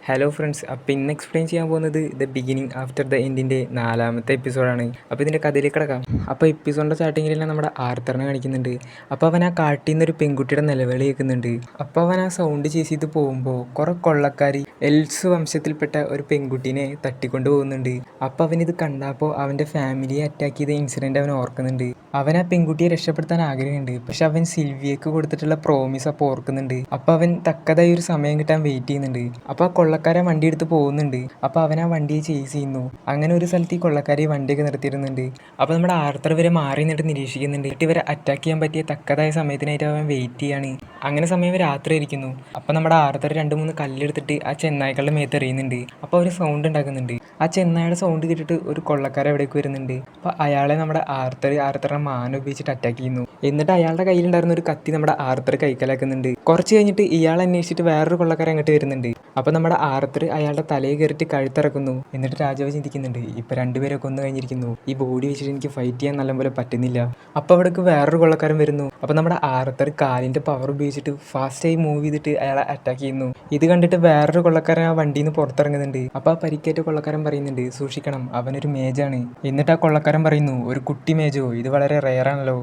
Hello friends, അപ്പോൾ ഇന്ന് explain ചെയ്യാൻ പോകുന്നത് ദ ബിഗിനിങ് ആഫ്റ്റർ ദ എൻഡിൻ്റെ 4ാമത്തെ എപ്പിസോഡാണ്. അപ്പോൾ ഇതിൻ്റെ കഥയിലേക്ക് കിടക്കാം. അപ്പോൾ എപ്പിസോഡിൻ്റെ സ്റ്റാർട്ടിങ്ങിലെല്ലാം നമ്മുടെ ആർത്തറിനെ കാണിക്കുന്നുണ്ട്. അപ്പോൾ അവൻ ആ കാട്ടിൽ നിന്നൊരു പെൺകുട്ടിയുടെ നിലവിളി കേൾക്കുന്നുണ്ട്. അപ്പോൾ അവൻ ആ സൗണ്ട് ചേസ് ചെയ്ത് പോകുമ്പോൾ കുറേ കൊള്ളക്കാർ എൽസ് വംശത്തിൽപ്പെട്ട ഒരു പെൺകുട്ടീനെ തട്ടിക്കൊണ്ട് പോകുന്നുണ്ട്. അപ്പോൾ അവനിത് കണ്ടപ്പോൾ അവൻ്റെ ഫാമിലിയെ അറ്റാക്ക് ചെയ്ത ഇൻസിഡൻറ്റ് അവൻ ഓർക്കുന്നുണ്ട്. അവൻ ആ പെൺകുട്ടിയെ രക്ഷപ്പെടുത്താൻ ആഗ്രഹമുണ്ട്, പക്ഷെ അവൻ സിൽവിയക്ക് കൊടുത്തിട്ടുള്ള പ്രോമിസ് അപ്പോൾ ഓർക്കുന്നുണ്ട്. അപ്പോൾ അവൻ തക്കതായി ഒരു സമയം കിട്ടാൻ വെയിറ്റ് ചെയ്യുന്നുണ്ട്. അപ്പോൾ ആ കൊള്ളക്കാരൻ വണ്ടി എടുത്ത് പോകുന്നുണ്ട്. അപ്പോൾ അവൻ ആ വണ്ടിയെ ചേസ് ചെയ്യുന്നു. അങ്ങനെ ഒരു സ്ഥലത്ത് ഈ കൊള്ളക്കാരെ വണ്ടിയൊക്കെ നിർത്തിയിരുന്നുണ്ട്. അപ്പോൾ നമ്മുടെ ആർത്തർ വരെ മാറി നിന്നിട്ട് നിരീക്ഷിക്കുന്നുണ്ട്. എന്നിട്ട് ഇവരെ അറ്റാക്ക് ചെയ്യാൻ പറ്റിയ തക്കതായ സമയത്തിനായിട്ട് അവൻ വെയിറ്റ് ചെയ്യാണ്. അങ്ങനെ സമയം രാത്രി ഇരിക്കുന്നു. അപ്പോൾ നമ്മുടെ ആർത്തർ 2-3 കല്ലെടുത്തിട്ട് ആ ചെന്നായ്ക്കളുടെ മേത്ത് എറിയുന്നുണ്ട്. അപ്പോൾ അവർ സൗണ്ട് ഉണ്ടാക്കുന്നുണ്ട്. ആ ചെന്നായുടെ സൗണ്ട് കേട്ടിട്ട് ഒരു കൊള്ളക്കാരൻ എവിടേക്ക് വരുന്നുണ്ട്. അപ്പോൾ അയാളെ നമ്മുടെ ആർത്തറിനെ മാന ഉപയോഗിച്ചിട്ട് അറ്റാക്ക് ചെയ്യുന്നു. എന്നിട്ട് അയാളുടെ കയ്യിലുണ്ടായിരുന്ന ഒരു കത്തി നമ്മുടെ ആർത്തർ കൈക്കലാക്കുന്നുണ്ട്. കുറച്ച് കഴിഞ്ഞിട്ട് ഇയാൾ അന്വേഷിച്ചിട്ട് വേറൊരു കൊള്ളക്കാരൻ അങ്ങോട്ട് വരുന്നുണ്ട്. അപ്പോൾ നമ്മുടെ ആർത്തർ അയാളുടെ തലയിൽ കയറിയിട്ട് കഴുത്തിറക്കുന്നു. എന്നിട്ട് രാജാവ് ചിന്തിക്കുന്നുണ്ട്, ഇപ്പോൾ രണ്ടുപേരെ കൊന്നു കഴിഞ്ഞിരിക്കുന്നു, ഈ ബോഡി വെച്ചിട്ട് എനിക്ക് ഫൈറ്റ് ചെയ്യാൻ നല്ലപോലെ പറ്റുന്നില്ല. അപ്പോൾ അവിടേക്ക് വേറൊരു കൊള്ളക്കാരൻ വരുന്നു. അപ്പോൾ നമ്മുടെ ആർത്തർ കാലിൻ്റെ പവർ ഉപയോഗിച്ചിട്ട് ഫാസ്റ്റായി മൂവ് ചെയ്തിട്ട് അയാളെ അറ്റാക്ക് ചെയ്യുന്നു. ഇത് കണ്ടിട്ട് വേറൊരു കൊള്ളക്കാരൻ ആ വണ്ടിയിൽ നിന്ന് പുറത്തിറങ്ങുന്നുണ്ട്. അപ്പോൾ ആ പരിക്കേറ്റ കൊള്ളക്കാരൻ പറയുന്നുണ്ട്, സൂക്ഷിക്കണം, അവനൊരു മേജാണ്. എന്നിട്ട് ആ കൊള്ളക്കാരൻ പറയുന്നു, ഒരു കുട്ടി മേജോ, ഇത് വളരെ റെയറാണല്ലോ.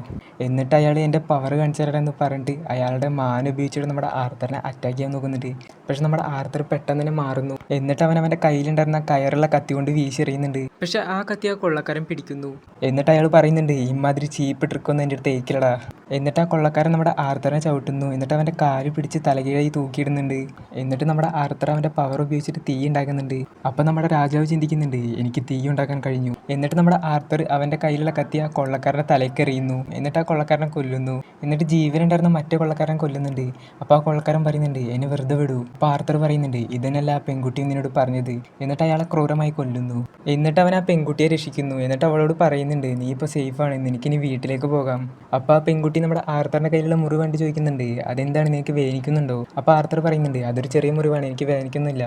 എന്നിട്ട് അയാൾ എൻ്റെ പവർ കാണിച്ചു തരാമെന്ന് പറഞ്ഞിട്ട് അയാളുടെ മാന ഉപയോഗിച്ചിട്ട് നമ്മുടെ ആർത്തറിനെ അറ്റാക്ക് ചെയ്യാൻ നോക്കുന്നുണ്ട്. പക്ഷെ നമ്മുടെ ആർത്തർ പെട്ടെന്ന് തന്നെ മാറുന്നു. എന്നിട്ട് അവൻ്റെ കയ്യിലുണ്ടായിരുന്ന കയറുള്ള കത്തി കൊണ്ട് വീശെറിയുന്നുണ്ട്. പക്ഷെ ആ കത്തി ആ കൊള്ളക്കാരൻ പിടിക്കുന്നു. എന്നിട്ട് അയാൾ പറയുന്നുണ്ട്, ഇമാതിരി ചീപ്പ് ട്രിക്കൊന്നും എൻ്റെ അടുത്ത് ഏക്കിലടാ. എന്നിട്ട് ആ കൊള്ളക്കാരൻ നമ്മുടെ ആർത്തറിനെ ചവിട്ടുന്നു. എന്നിട്ട് അവൻ്റെ കാല് പിടിച്ച് തലകീഴായി തൂക്കിയിടുന്നുണ്ട്. എന്നിട്ട് നമ്മുടെ ആർത്തർ അവൻ്റെ പവർ ഉപയോഗിച്ചിട്ട് തീ ഉണ്ടാക്കുന്നുണ്ട്. അപ്പം നമ്മുടെ രാജാവ് ചിന്തിക്കുന്നുണ്ട്, എനിക്ക് തീ ഉണ്ടാക്കാൻ കഴിഞ്ഞു. എന്നിട്ട് നമ്മുടെ ആർത്തർ അവൻ്റെ കയ്യിലുള്ള കത്തി ആ കൊള്ളക്കാരൻ്റെ തലയ്ക്ക് എറിയുന്നു. എന്നിട്ട് ആ കൊള്ളക്കാരനെ കൊല്ലുന്നു. എന്നിട്ട് ജീവനുണ്ടായിരുന്ന മറ്റേ കൊള്ളക്കാരൻ കൊല്ലുന്നുണ്ട്. അപ്പോൾ ആ കൊള്ളക്കാരൻ പറയുന്നുണ്ട്, എന്നെ വെറുതെ വിടൂ. അപ്പോൾ ആർത്തർ പറയുന്നുണ്ട്, ഇതിനല്ല ആ പെൺകുട്ടി നിന്നോട് പറഞ്ഞത്. എന്നിട്ട് അയാളെ ക്രൂരമായി കൊല്ലുന്നു. എന്നിട്ട് അവൻ ആ പെൺകുട്ടിയെ രക്ഷിക്കുന്നു. എന്നിട്ട് അവളോട് പറയുന്നുണ്ട്, നീ ഇപ്പോൾ സേഫാണ്, എനിക്കിനി വീട്ടിലേക്ക് പോകാം. അപ്പോൾ ആ പെൺകുട്ടി നമ്മുടെ ആർത്തറിൻ്റെ കയ്യിലുള്ള മുറിവ് കണ്ട് ചോദിക്കുന്നുണ്ട്, അതെന്താണ്, നിനക്ക് വേദനിക്കുന്നുണ്ടോ? അപ്പോൾ ആർത്തർ പറയുന്നുണ്ട്, അതൊരു ചെറിയ മുറിവാണ്, എനിക്ക് വേദനിക്കുന്നില്ല.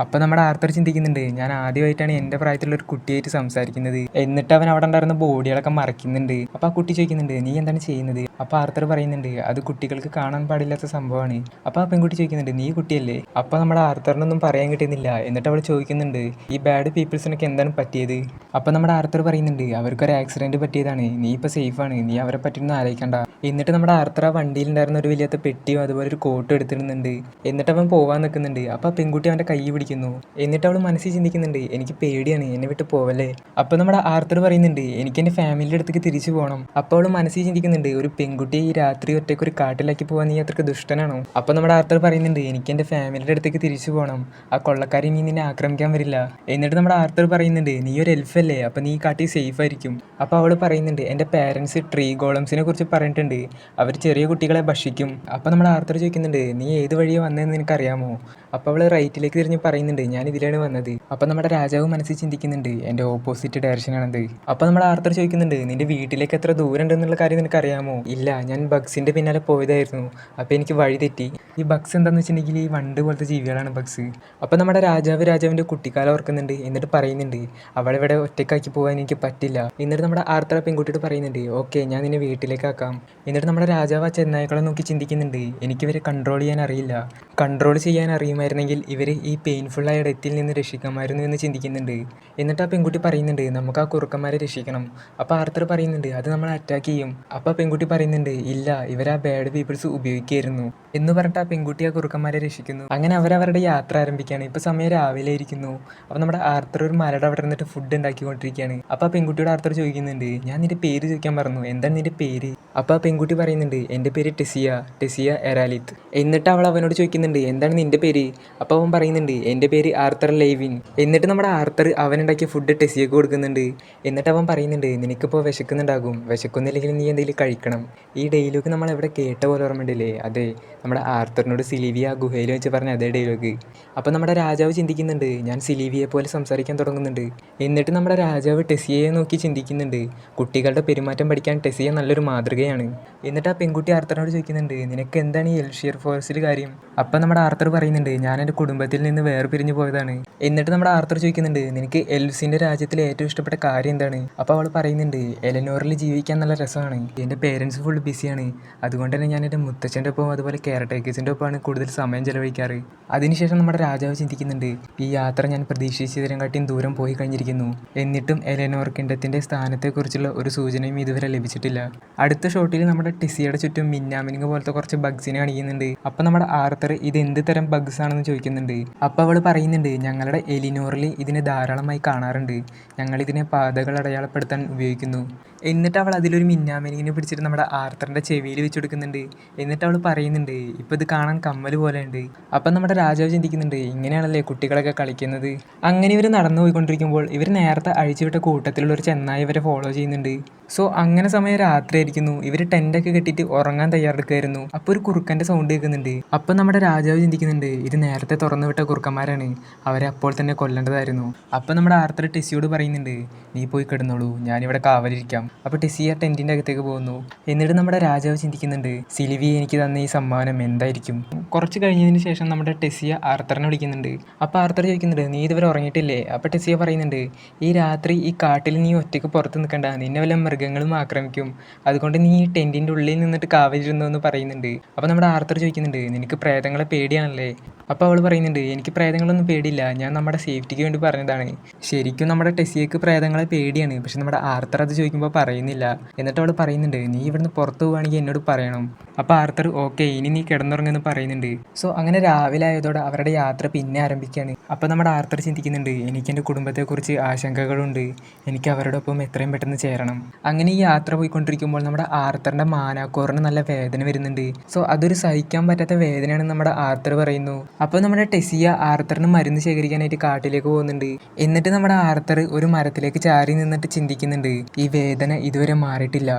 അപ്പോൾ നമ്മുടെ ആർത്തർ ചിന്തിക്കുന്നുണ്ട്, ഞാൻ ആദ്യമായിട്ടാണ് എൻ്റെ പ്രായത്തിലുള്ള ഒരു കുട്ടിയായിട്ട് സംസാരിക്കുന്നത്. എന്നിട്ട് അവൻ അവിടെ ഉണ്ടായിരുന്ന ബോഡികളൊക്കെ മറയ്ക്കുന്നുണ്ട്. അപ്പോൾ ആ കുട്ടി ചോദിക്കുന്നുണ്ട്, നീ എന്താണ് ചെയ്യുന്നത്? അപ്പോൾ ആർത്തർ പറയുന്നുണ്ട്, അത് കുട്ടികൾക്ക് കാണാൻ പാടില്ലാത്ത സംഭവമാണ്. അപ്പോൾ ആ പെൺകുട്ടി ചോദിക്കുന്നുണ്ട്, നീ കുട്ടിയല്ലേ? അപ്പോൾ നമ്മുടെ ആർത്തറിനൊന്നും പറയാൻ കിട്ടുന്നില്ല. എന്നിട്ട് അവൾ ചോദിക്കുന്നുണ്ട്, ഈ ബാഡ് പീപ്പിൾസിനൊക്കെ എന്താണ് പറ്റിയത്? അപ്പോൾ നമ്മുടെ ആർത്തർ പറയുന്നുണ്ട്, അവർക്കൊരു ആക്സിഡൻറ്റ് പറ്റിയതാണ്, നീ ഇപ്പോൾ സേഫാണ്, നീ അവരെ പറ്റിയൊന്നും ആലോചിക്കണ്ട. എന്നിട്ട് നമ്മുടെ ആർത്തർ ആ വണ്ടിയിലുണ്ടായിരുന്ന ഒരു വലിയ പെട്ടിയും അതുപോലെ ഒരു കോട്ടും എടുത്തിടുന്നുണ്ട്. എന്നിട്ട് അവൻ പോകാൻ നിൽക്കുന്നുണ്ട്. അപ്പോൾ ആ പെൺകുട്ടി അവൻ്റെ കൈ പിടിക്കുന്നു. എന്നിട്ട് അവൾ മനസ്സിൽ ചിന്തിക്കുന്നുണ്ട്, എനിക്ക് പേടിയാണ്, എന്നെ വിട്ട് പോവല്ലേ. അപ്പോൾ നമ്മുടെ ആർത്തർ പറയുന്നുണ്ട്, എനിക്ക് എൻ്റെ ഫാമിലിയുടെ അടുത്തേക്ക് തിരിച്ചു പോകണം. അപ്പോൾ അവൾ മനസ്സിൽ ചിന്തിക്കുന്നുണ്ട്, ഒരു പെൺകുട്ടിയെ ഈ രാത്രി ഒറ്റയ്ക്ക് ഒരു കാട്ടിലാക്കി പോകാൻ നീ അത്രയ്ക്ക് ദുഷ്ടനാണോ? അപ്പോൾ നമ്മുടെ ആർത്തർ പറയുന്നുണ്ട്, എനിക്ക് എൻ്റെ ഫാമിലിയുടെ അടുത്തേക്ക് തിരിച്ചു പോകണം, ആ കൊള്ളക്കാരി നീ നിന്നെ ആക്രമിക്കാൻ വരില്ല. എന്നിട്ട് നമ്മുടെ ആർത്തർ പറയുന്നുണ്ട്, നീ ഒരു എൽഫല്ലേ, അപ്പോൾ നീ കാട്ടി സേഫ് ആയിരിക്കും. അപ്പോൾ അവൾ പറയുന്നുണ്ട്, എൻ്റെ പാരൻസ് ട്രീ ഗോളംസിനെ കുറിച്ച് പറഞ്ഞിട്ടുണ്ട്, അവർ ചെറിയ കുട്ടികളെ ഭക്ഷിക്കും. അപ്പോൾ നമ്മുടെ ആർത്തർ ചോദിക്കുന്നുണ്ട്, നീ ഏത് വഴിയാണ് വന്നതെന്ന് നിനക്കറിയാമോ? അപ്പോൾ അവൾ റൈറ്റിലേക്ക് തിരിഞ്ഞ് പറയുന്നുണ്ട്, ഞാൻ ഇതിലാണ് വന്നത്. അപ്പോൾ നമ്മുടെ രാജാവ് മനസ്സിൽ ചിന്തിക്കുന്നുണ്ട്, എൻ്റെ ഓപ്പോസിറ്റ് ഡയറക്ഷനാണത്. അപ്പോൾ നമ്മുടെ ആർത്തർ ചോദിക്കുന്നുണ്ട്, നിൻ്റെ വീട്ടിലേക്ക് എത്ര ദൂരം ഉണ്ടെന്നുള്ള കാര്യം നിനക്കറിയാമോ? ഇല്ല, ഞാൻ ബഗ്സിൻ്റെ പിന്നാലെ പോയതായിരുന്നു, അപ്പോൾ എനിക്ക് വഴി തെറ്റി. ഈ ബഗ്സ് എന്താണെന്ന് വെച്ചിട്ടുണ്ടെങ്കിൽ ഈ വണ്ട് പോലത്തെ ജീവികളാണ് ബഗ്സ്. അപ്പോൾ നമ്മുടെ രാജാവിൻ്റെ കുട്ടിക്കാലം ഓർക്കുന്നുണ്ട്. എന്നിട്ട് പറയുന്നുണ്ട്, അവളിവിടെ ഒറ്റയ്ക്കാക്കി പോകാൻ എനിക്ക് പറ്റില്ല. എന്നിട്ട് നമ്മുടെ ആർത്തർ പെൺകുട്ടിയോട് പറയുന്നുണ്ട്, ഓക്കെ, ഞാൻ നിന്നെ വീട്ടിലേക്കാക്കാം. എന്നിട്ട് നമ്മുടെ രാജാവ് ആ ചെന്നായ്ക്കളെ നോക്കി ചിന്തിക്കുന്നുണ്ട്, എനിക്കിവരെ കൺട്രോൾ ചെയ്യാൻ അറിയില്ല, കൺട്രോൾ ചെയ്യാൻ അറിയുമായിരുന്നെങ്കിൽ ഇവർ ഈ പെയിൻഫുള്ളായ ഡെത്തിൽ നിന്ന് രക്ഷിക്കാമായിരുന്നു എന്ന് ചിന്തിക്കുന്നുണ്ട്. എന്നിട്ട് ആ പെൺകുട്ടി പറയുന്നുണ്ട്, നമുക്ക് ആ കുറുക്കന്മാരെ രക്ഷിക്കണം. അപ്പോൾ ആർത്തർ പറയുന്നുണ്ട്, അത് നമ്മളെ അറ്റാക്ക് ചെയ്യും. അപ്പോൾ ആ പെൺകുട്ടി പറയുന്നുണ്ട്, ഇല്ല, ഇവർ ആ ബാഡ് പീപ്പിൾസ് ഉപയോഗിക്കുകയായിരുന്നു എന്ന് പറഞ്ഞിട്ട് ആ പെൺകുട്ടി ആ കുറുക്കന്മാരെ രക്ഷിക്കുന്നു. അങ്ങനെ അവരവരുടെ യാത്ര ആരംഭിക്കുകയാണ്. ഇപ്പോൾ സമയം രാവിലെ ഇരിക്കുന്നു. അപ്പോൾ നമ്മുടെ ആർത്തർ ഒരു മലയുടെ അവിടെ ഇരുന്നിട്ട് ഫുഡ് ഉണ്ടാക്കിക്കൊണ്ടിരിക്കുകയാണ്. അപ്പോൾ ആ പെൺകുട്ടിയോട് ആർത്തർ ചോദിക്കുന്നുണ്ട്, ഞാൻ നിൻ്റെ പേര് ചോദിക്കാൻ പറഞ്ഞു, എന്താണ് നിൻ്റെ പേര്? അപ്പോൾ ആ പെൺകുട്ടി പറയുന്നുണ്ട്, എൻ്റെ പേര് ടെസിയ എറാലിത്ത്. എന്നിട്ട് അവൾ അവനോട് ചോദിക്കുന്നുണ്ട്, എന്താണ് നിൻ്റെ പേര്? അപ്പോൾ അവൻ പറയുന്നുണ്ട്, എൻ്റെ പേര് ആർത്തർ ലെയ്വിൻ. എന്നിട്ട് നമ്മുടെ ആർത്തർ അവനുണ്ടാക്കിയ ഫുഡ് ടെസിയക്ക് കൊടുക്കുന്നുണ്ട്. എന്നിട്ട് അവൻ പറയുന്നുണ്ട്, നിനക്കിപ്പോൾ വിശക്കുന്നുണ്ടാകും, വിശക്കുന്നില്ലെങ്കിൽ നീ എന്തെങ്കിലും കഴിക്കണം. ഈ ഡെയിലോഗ് നമ്മൾ എവിടെ കേട്ട പോലെ ഓർമ്മയുണ്ടല്ലേ? അതെ, നമ്മുടെ ആർത്തറിനോട് സിലിവിയ ഗുഹയിൽ വെച്ച് പറഞ്ഞ അതേ ഡെയിലോഗ്. അപ്പോൾ നമ്മുടെ രാജാവ് ചിന്തിക്കുന്നുണ്ട്, ഞാൻ സിലിവിയെ പോലെ സംസാരിക്കാൻ തുടങ്ങുന്നുണ്ട്. എന്നിട്ട് നമ്മുടെ രാജാവ് ടെസിയയെ നോക്കി ചിന്തിക്കുന്നുണ്ട്, കുട്ടികളുടെ പെരുമാറ്റം പഠിക്കാൻ ടെസിയ നല്ലൊരു മാതൃകയാണ്. എന്നിട്ട് ആ പെൺകുട്ടി ആർത്തറിനോട് ചോദിക്കുന്നുണ്ട്, നിനക്ക് എന്താണ് ഈ എൽഷിയർ ഫോറസ്റ്റിൽ കാര്യം? അപ്പം നമ്മുടെ ആർത്തർ പറയുന്നുണ്ട്, ഞാൻ എൻ്റെ കുടുംബത്തിൽ നിന്ന് വേർപിരിഞ്ഞു പോയതാണ്. എന്നിട്ട് നമ്മുടെ ആർത്തർ ചോദിക്കുന്നുണ്ട്, നിനക്ക് എൽസിൻ്റെ രാജ്യത്തിൽ ഏറ്റവും ഇഷ്ടപ്പെട്ട കാര്യം എന്താണ്? അപ്പോൾ അവൾ പറയുന്നുണ്ട്, എലനോറിൽ ജീവിക്കാൻ നല്ല രസമാണ്. എൻ്റെ പേരൻസ് ഫുൾ ബിസിയാണ്. അതുകൊണ്ട് തന്നെ ഞാൻ എൻ്റെ മുത്തച്ഛൻ്റെ ഒപ്പം അതുപോലെ കെയർ ടേക്കേഴ്സിൻ്റെ ഒപ്പമാണ് കൂടുതൽ സമയം ചെലവഴിക്കാറ്. അതിനുശേഷം നമ്മുടെ രാജാവ് ചിന്തിക്കുന്നുണ്ട്, ഈ യാത്ര ഞാൻ പ്രതീക്ഷിച്ചതിനെക്കാട്ടിയും ദൂരം പോയി കഴിഞ്ഞിരിക്കുന്നു. എന്നിട്ടും എലനോർ കിൻഡത്തിൻ്റെ സ്ഥാനത്തെക്കുറിച്ചുള്ള ഒരു സൂചനയും ഇതുവരെ ലഭിച്ചിട്ടില്ല. അടുത്ത ഷോട്ടിൽ നമ്മുടെ ടിസിയുടെ ചുറ്റും മിന്നാമിനുങ്ങ് പോലത്തെ കുറച്ച് ബഗ്സിനെ കാണിക്കുന്നുണ്ട്. അപ്പം നമ്മുടെ ആർത്തർ ഇത് എന്ത് തരം ബഗ്സ് ആണെന്ന് ചോദിക്കുന്നുണ്ട്. അപ്പം അവൾ പറയുന്നുണ്ട്, ഞങ്ങളുടെ എലിനോറിൽ ഇതിനെ ധാരാളമായി കാണാറുണ്ട്. ഞങ്ങളിതിനെ പാതകൾ അടയാളപ്പെടുത്താൻ ഉപയോഗിക്കുന്നു. എന്നിട്ട് അവൾ അതിലൊരു മിന്നാമിനിങ്ങിനെ പിടിച്ചിട്ട് നമ്മുടെ ആർത്തറിൻ്റെ ചെവിയിൽ വെച്ച് കൊടുക്കുന്നുണ്ട്. എന്നിട്ട് അവൾ പറയുന്നുണ്ട്, ഇപ്പോൾ ഇത് കാണാൻ കമ്മൽ പോലെ ഉണ്ട്. അപ്പം നമ്മുടെ രാജാവ് ചിന്തിക്കുന്നുണ്ട്, ഇങ്ങനെയാണല്ലേ കുട്ടികളൊക്കെ കളിക്കുന്നത്. അങ്ങനെ ഇവർ നടന്നു പോയിക്കൊണ്ടിരിക്കുമ്പോൾ ഇവർ നേരത്തെ അഴിച്ചുവിട്ട കൂട്ടത്തിലുള്ള ഒരു ചെന്നായി ഇവരെ ഫോളോ ചെയ്യുന്നുണ്ട്. സോ അങ്ങനെ സമയം രാത്രിയായിരിക്കുന്നു. ഇവർ ടെൻ്റൊക്കെ കെട്ടിയിട്ട് ഉറങ്ങാൻ തയ്യാറെടുക്കുമായിരുന്നു. അപ്പോൾ ഒരു കുറുക്കൻ്റെ സൗണ്ട് കേൾക്കുന്നുണ്ട്. അപ്പം നമ്മുടെ രാജാവ് ചിന്തിക്കുന്നുണ്ട്, ഇത് നേരത്തെ തുറന്നു വിട്ട കുറുക്കന്മാരാണ്, അവരെ അപ്പോൾ തന്നെ കൊല്ലേണ്ടതായിരുന്നു. അപ്പം നമ്മുടെ ആർത്തർ ടെസ്സിയോട് പറയുന്നുണ്ട്, നീ പോയി കിടന്നോളൂ, ഞാനിവിടെ കാവലിരിക്കാം. അപ്പോൾ ടെസ്സി ആ ടെൻറ്റിൻ്റെ അകത്തേക്ക് പോകുന്നു. എന്നിട്ട് നമ്മുടെ രാജാവ് ചിന്തിക്കുന്നുണ്ട്, സിലിവി എനിക്ക് തന്ന ഈ സമ്മാനം എന്തായിരിക്കും. കുറച്ച് കഴിഞ്ഞതിന് ശേഷം നമ്മുടെ ടെസ്സിയ ആർത്തറിനെ വിളിക്കുന്നുണ്ട്. അപ്പോൾ ആർത്തർ ചോദിക്കുന്നുണ്ട്, നീ ഇതുവരെ ഉറങ്ങിയിട്ടില്ലേ? അപ്പോൾ ടെസ്സിയ പറയുന്നുണ്ട്, ഈ രാത്രി ഈ കാട്ടിൽ നീ ഒറ്റയ്ക്ക് പുറത്ത് നിൽക്കണ്ട, നിന്നെ വല്ല മൃഗങ്ങളും ആക്രമിക്കും. അതുകൊണ്ട് നീ ഈ ടെൻറ്റിൻ്റെ ഉള്ളിൽ നിന്നിട്ട് കാവലിരുന്നു എന്ന് പറയുന്നുണ്ട്. അപ്പോൾ നമ്മുടെ ആർത്തർ ചോദിക്കുന്നുണ്ട്, നിനക്ക് പ്രേതങ്ങളെ പേടിയാണല്ലേ? അപ്പോൾ അവൾ പറയുന്നുണ്ട്, എനിക്ക് പ്രേതങ്ങളൊന്നും പേടിയില്ല, ഞാൻ നമ്മുടെ സേഫ്റ്റിക്ക് വേണ്ടി പറഞ്ഞതാണ്. ശരിക്കും നമ്മുടെ ടെസ്സിയക്ക് പ്രേതങ്ങളെ പേടിയാണ്, പക്ഷെ നമ്മുടെ ആർത്തർ അത് ചോദിക്കുമ്പോൾ പറയുന്നില്ല. എന്നിട്ട് അവൾ പറയുന്നുണ്ട്, നീ ഇവിടുന്ന് പുറത്ത് പോവുകയാണെങ്കിൽ എന്നോട് പറയണം. അപ്പോൾ ആർത്തർ ഓക്കെ, ഇനി നീ കിടന്നുറങ്ങുമെന്ന് പറയുന്നുണ്ട്. സോ അങ്ങനെ രാവിലെ ആയതോടെ അവരുടെ യാത്ര പിന്നെ ആരംഭിക്കുകയാണ്. അപ്പോൾ നമ്മുടെ ആർത്തർ ചിന്തിക്കുന്നുണ്ട്, എനിക്ക് എൻ്റെ കുടുംബത്തെക്കുറിച്ച് ആശങ്കകളുണ്ട്, എനിക്ക് അവരുടെ ഒപ്പം എത്രയും പെട്ടെന്ന് ചേരണം. അങ്ങനെ ഈ യാത്ര പോയിക്കൊണ്ടിരിക്കുമ്പോൾ നമ്മുടെ ആർത്തറിൻ്റെ മാനാക്കോറിന് നല്ല വേദന വരുന്നുണ്ട്. സോ അതൊരു സഹിക്കാൻ പറ്റാത്ത വേദനയാണെന്ന് നമ്മുടെ ആർത്തർ പറയുന്നു. അപ്പോൾ നമ്മുടെ ടെസ്സിയ ആർത്തറിന് മരുന്ന് ശേഖരിക്കാനായിട്ട് കാട്ടിലേക്ക് പോകുന്നുണ്ട്. എന്നിട്ട് നമ്മുടെ ആർത്തർ ഒരു മരത്തിലേക്ക് ചാരി നിന്നിട്ട് ചിന്തിക്കുന്നുണ്ട്, ഈ വേദന ഇതുവരെ മാറിയിട്ടില്ല,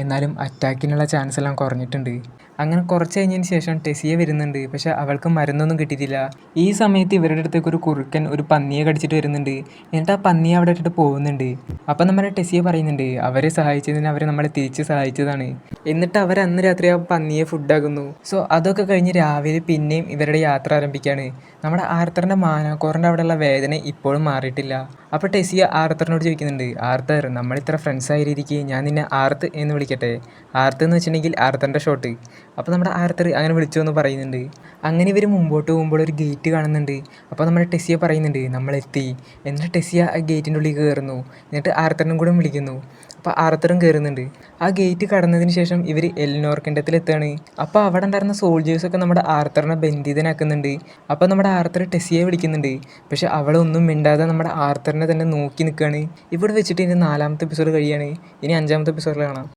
എന്നാലും അറ്റാക്കിനുള്ള ചാൻസ് എല്ലാം കുറഞ്ഞിട്ടുണ്ട്. അങ്ങനെ കുറച്ച് കഴിഞ്ഞതിന് ശേഷം ടെസ്സിയ വരുന്നുണ്ട്. പക്ഷെ അവൾക്ക് മരുന്നൊന്നും കിട്ടിയിട്ടില്ല. ഈ സമയത്ത് ഇവരുടെ അടുത്തേക്ക് ഒരു കുറുക്കൻ ഒരു പന്നിയെ കടിച്ചിട്ട് വരുന്നുണ്ട്. എന്നിട്ട് ആ പന്നിയെ അവിടെ ഇട്ടിട്ട് പോകുന്നുണ്ട്. അപ്പം നമ്മുടെ ടെസ്സിയ പറയുന്നുണ്ട്, അവരെ സഹായിച്ചതിന് അവരെ നമ്മളെ തിരിച്ച് സഹായിച്ചതാണ്. എന്നിട്ട് അവർ അന്ന് രാത്രി ആ പന്നിയെ ഫുഡാകുന്നു. സോ അതൊക്കെ കഴിഞ്ഞ് രാവിലെ പിന്നെയും ഇവരുടെ യാത്ര ആരംഭിക്കുകയാണ്. നമ്മുടെ ആർത്തറിൻ്റെ മാനാക്കോറിൻ്റെ അവിടെയുള്ള വേദന ഇപ്പോഴും മാറിയിട്ടില്ല. അപ്പോൾ ടെസ്സിയ ആർത്തറിനോട് ചോദിക്കുന്നുണ്ട്, ആർത്തർ, നമ്മളിത്ര ഫ്രണ്ട്സ് ആയിരിക്കെ ഞാൻ നിന്നെ ആർത്ത് എന്ന് വിളിക്കട്ടെ? ആർത്ത് എന്ന് വെച്ചിട്ടുണ്ടെങ്കിൽ ആർത്തറിൻ്റെ ഷോട്ട്. അപ്പോൾ നമ്മുടെ ആർത്തർ അങ്ങനെ വിളിച്ചു എന്ന് പറയുന്നുണ്ട്. അങ്ങനെ ഇവർ മുമ്പോട്ട് പോകുമ്പോൾ ഒരു ഗേറ്റ് കാണുന്നുണ്ട്. അപ്പോൾ നമ്മുടെ ടെസ്സിയ പറയുന്നുണ്ട്, നമ്മളെത്തി. എന്നിട്ട് ടെസ്സിയ ആ ഗേറ്റിൻ്റെ ഉള്ളിൽ കയറുന്നു. എന്നിട്ട് ആർത്തറിനും കൂടെ വിളിക്കുന്നു. അപ്പോൾ ആർത്തറും കയറുന്നുണ്ട്. ആ ഗേറ്റ് കടന്നതിന് ശേഷം ഇവർ എലിനോർ കിൻഡത്തിലെത്താണ്. അപ്പോൾ അവിടെ ഉണ്ടായിരുന്ന സോൾജേഴ്സൊക്കെ നമ്മുടെ ആർത്തറിനെ ബന്ധിതനാക്കുന്നുണ്ട്. അപ്പോൾ നമ്മുടെ ആർത്തർ ടെസ്സിയെ വിളിക്കുന്നുണ്ട്. പക്ഷെ അവളൊന്നും മിണ്ടാതെ നമ്മുടെ ആർത്തറിനെ തന്നെ നോക്കി നിൽക്കുകയാണ്. ഇവിടെ വെച്ചിട്ട് ഇനി 4ാമത്തെ എപ്പിസോഡ് കഴിയാണ്. ഇനി 5ാമത്തെ എപ്പിസോഡിൽ കാണാം.